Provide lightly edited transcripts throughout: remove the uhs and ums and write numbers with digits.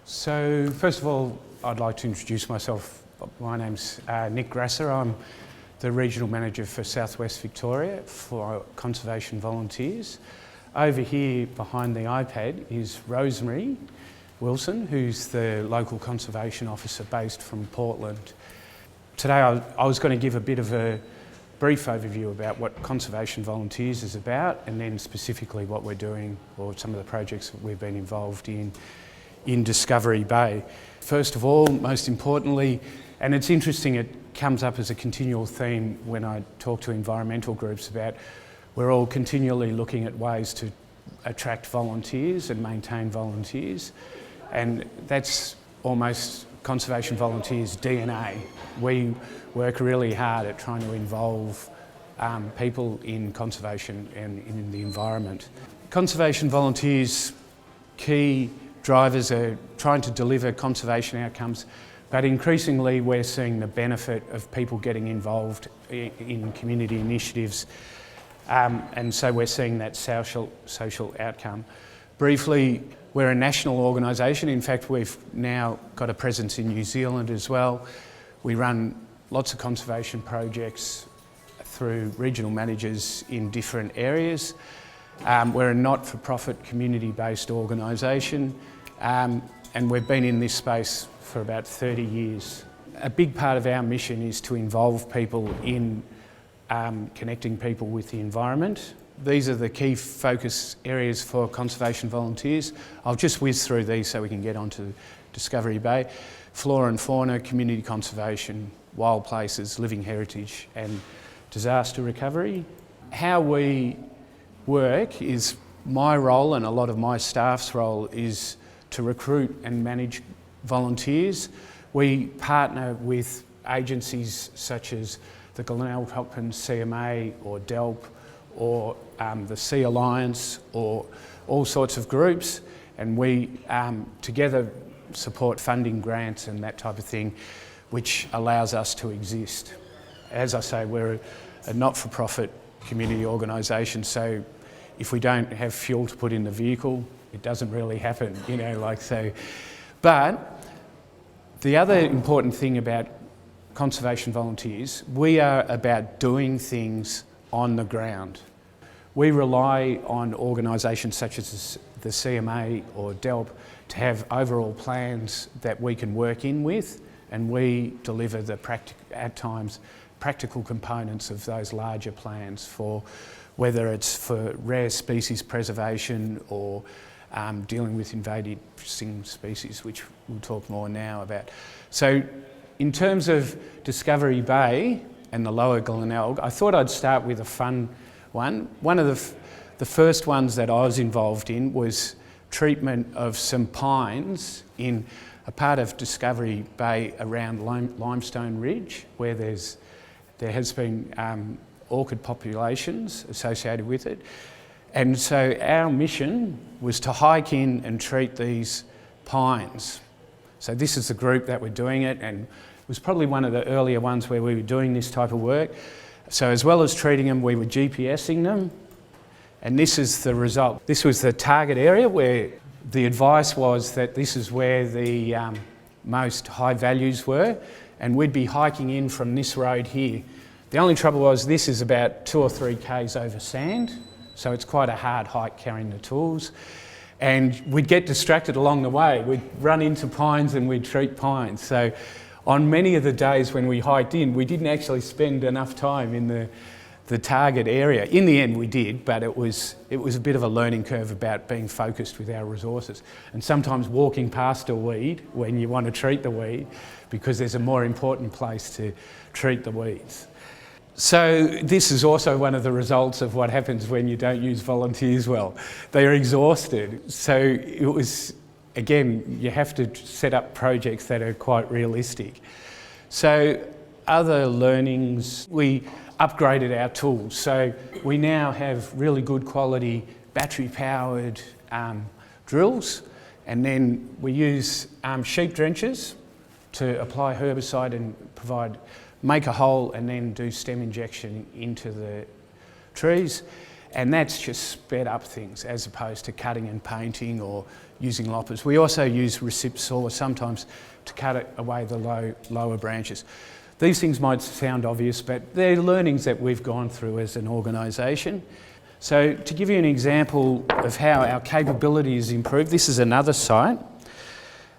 So first of all, I'd like to introduce myself. My name's Nick Grasser. I'm the Regional Manager for Southwest Victoria for Conservation Volunteers. Over here behind the iPad is Rosemary Wilson, who's the local conservation officer based from Portland. Today I was going to give a bit of a brief overview about what Conservation Volunteers is about, and then specifically what we're doing or some of the projects that we've been involved in Discovery Bay. First of all, most importantly, and it's interesting, it comes up as a continual theme when I talk to environmental groups about we're all continually looking at ways to attract volunteers and maintain volunteers, and that's almost Conservation Volunteers' DNA. We work really hard at trying to involve people in conservation and in the environment. Conservation Volunteers' key drivers are trying to deliver conservation outcomes, but increasingly we're seeing the benefit of people getting involved in community initiatives, and so we're seeing that social outcome. Briefly, we're a national organisation. In fact, we've now got a presence in New Zealand as well. We run lots of conservation projects through regional managers in different areas. We're a not-for-profit community-based organisation, and we've been in this space for about 30 years. A big part of our mission is to involve people in connecting people with the environment. These are the key focus areas for Conservation Volunteers. I'll just whiz through these so we can get onto Discovery Bay. Flora and fauna, community conservation, wild places, living heritage and disaster recovery. How we work is, my role and a lot of my staff's role is to recruit and manage volunteers. We partner with agencies such as the Glenelg CMA or DELP or the Sea Alliance or all sorts of groups, and we together support funding grants and that type of thing, which allows us to exist. As I say, we're a not-for-profit community organisation, so if we don't have fuel to put in the vehicle, it doesn't really happen, so. But the other important thing about Conservation Volunteers, we are about doing things on the ground. We rely on organisations such as the CMA or DELP to have overall plans that we can work in with, and we deliver the at times practical components of those larger plans, for whether it's for rare species preservation or dealing with invading species, which we'll talk more now about. So in terms of Discovery Bay and the lower Glenelg, I thought I'd start with a fun one. One of the first ones that I was involved in was treatment of some pines in a part of Discovery Bay around Limestone Ridge, where there has been orchid populations associated with it. And so our mission was to hike in and treat these pines. So this is the group that were doing it, and it was probably one of the earlier ones where we were doing this type of work. So as well as treating them, we were GPSing them, and this is the result. This was the target area where the advice was that this is where the most high values were, and we'd be hiking in from this road here. The only trouble was this is about 2 or 3 k's over sand, so it's quite a hard hike carrying the tools. And we'd get distracted along the way. We'd run into pines and we'd treat pines. So on many of the days when we hiked in, we didn't actually spend enough time in the target area. In the end we did, but it was a bit of a learning curve about being focused with our resources. And sometimes walking past a weed when you want to treat the weed, because there's a more important place to treat the weeds. So this is also one of the results of what happens when you don't use volunteers well. They are exhausted. So it was, again, you have to set up projects that are quite realistic. So other learnings, we upgraded our tools. So we now have really good quality battery powered drills, and then we use sheep drenchers to apply herbicide and make a hole and then do stem injection into the trees. And that's just sped up things as opposed to cutting and painting or using loppers. We also use recip saw sometimes to cut away the lower branches. These things might sound obvious, but they're learnings that we've gone through as an organisation. So to give you an example of how our capability has improved, this is another site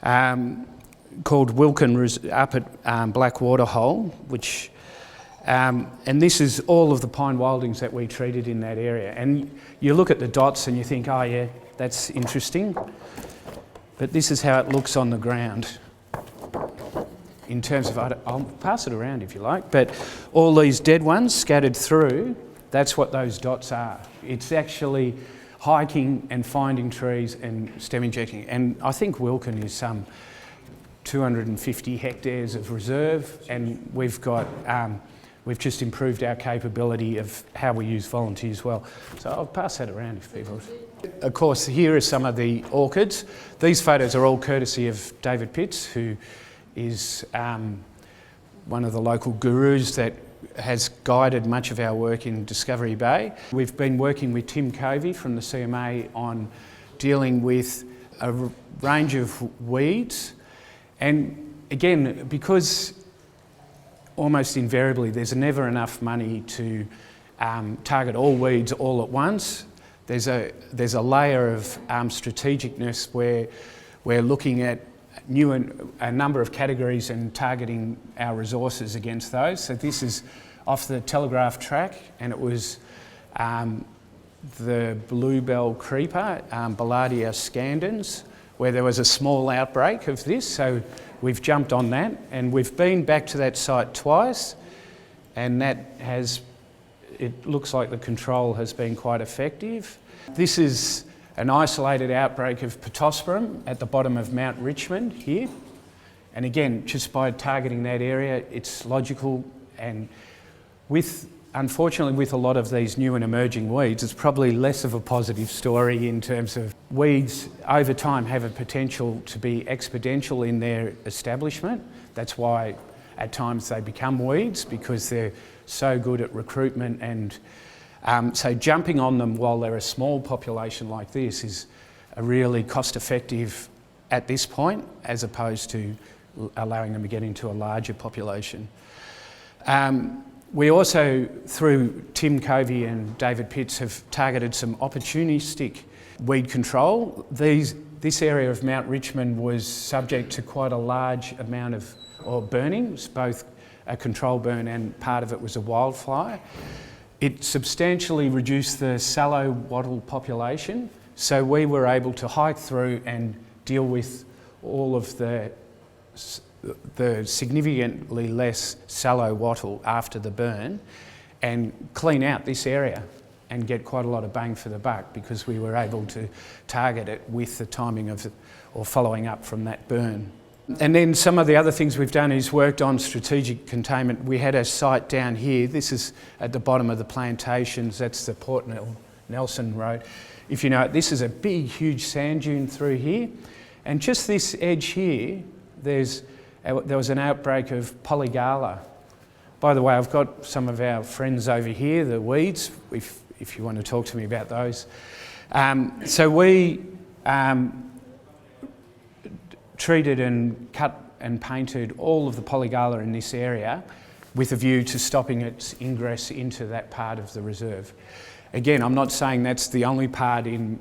called Wilkin up at Blackwater Hole, which and this is all of the pine wildings that we treated in that area. And you look at the dots and you think, oh yeah, that's interesting. But this is how it looks on the ground. In terms of, I'll pass it around if you like, but all these dead ones scattered through, that's what those dots are. It's actually hiking and finding trees and stem injecting. And I think Wilkin is some 250 hectares of reserve, and we've got, we've just improved our capability of how we use volunteers well. So I'll pass that around if people... Of course, here are some of the orchids. These photos are all courtesy of David Pitts, who is one of the local gurus that has guided much of our work in Discovery Bay. We've been working with Tim Covey from the CMA on dealing with a range of weeds. And again, because almost invariably there's never enough money to target all weeds all at once, there's a layer of strategicness where we're looking at a number of categories and targeting our resources against those. So this is off the Telegraph track, and it was the bluebell creeper, Ballardia scandens, where there was a small outbreak of this. So we've jumped on that, and we've been back to that site twice, and it looks like the control has been quite effective. This is an isolated outbreak of Pittosporum at the bottom of Mount Richmond here. And again, just by targeting that area, it's logical. And unfortunately, with a lot of these new and emerging weeds, it's probably less of a positive story in terms of weeds over time have a potential to be exponential in their establishment. That's why at times they become weeds, because they're so good at recruitment. And so jumping on them while they're a small population like this is a really cost-effective at this point, as opposed to allowing them to get into a larger population. We also, through Tim Covey and David Pitts, have targeted some opportunistic weed control. This area of Mount Richmond was subject to quite a large amount of burnings, both a control burn and part of it was a wildfire. It substantially reduced the sallow wattle population, so we were able to hike through and deal with all of the significantly less sallow wattle after the burn and clean out this area and get quite a lot of bang for the buck, because we were able to target it with the timing of or following up from that burn. And then some of the other things we've done is worked on strategic containment. We had a site down here. This is at the bottom of the plantations. That's the Port Nelson Road. If you know it, this is a big, huge sand dune through here. And just this edge here, there was an outbreak of polygala. By the way, I've got some of our friends over here, the weeds, if you want to talk to me about those. So we treated and cut and painted all of the polygala in this area with a view to stopping its ingress into that part of the reserve. Again, I'm not saying that's the only part in,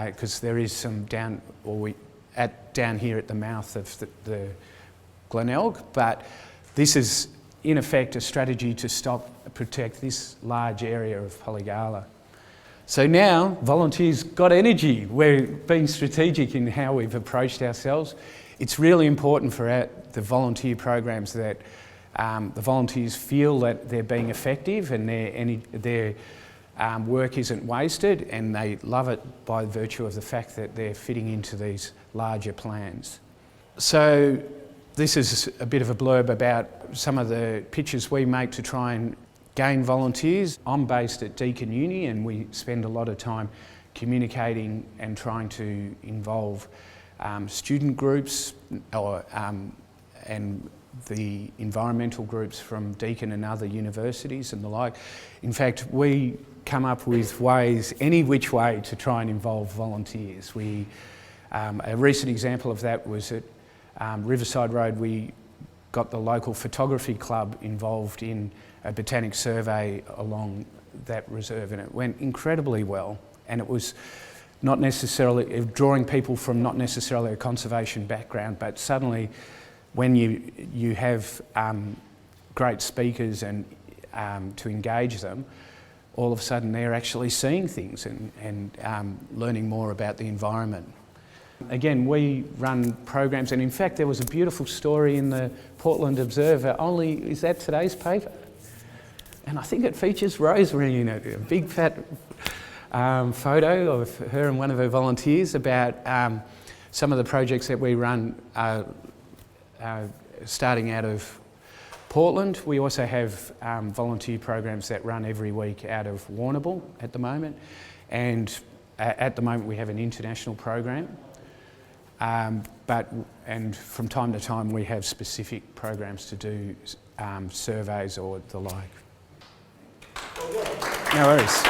because there is some down here at the mouth of the Glenelg, but this is in effect a strategy to protect this large area of polygala. So now volunteers got energy. We're being strategic in how we've approached ourselves. It's really important for the volunteer programs that the volunteers feel that they're being effective and their work isn't wasted, and they love it by virtue of the fact that they're fitting into these larger plans. So this is a bit of a blurb about some of the pitches we make to try and gain volunteers. I'm based at Deakin Uni, and we spend a lot of time communicating and trying to involve student groups and the environmental groups from Deakin and other universities and the like. In fact, we come up with ways, any which way, to try and involve volunteers. A recent example of that was at Riverside Road. We got the local photography club involved in a botanic survey along that reserve, and it went incredibly well. And it was not necessarily drawing people from not necessarily a conservation background, but suddenly when you have great speakers and to engage them, all of a sudden they're actually seeing things and learning more about the environment. Again, we run programs, and in fact there was a beautiful story in the Portland Observer. Is that today's paper? And I think it features Rosemary in it, a big fat photo of her and one of her volunteers about some of the projects that we run starting out of Portland. We also have volunteer programs that run every week out of Warrnambool at the moment, and at the moment we have an international program. And from time to time we have specific programs to do surveys or the like. No worries.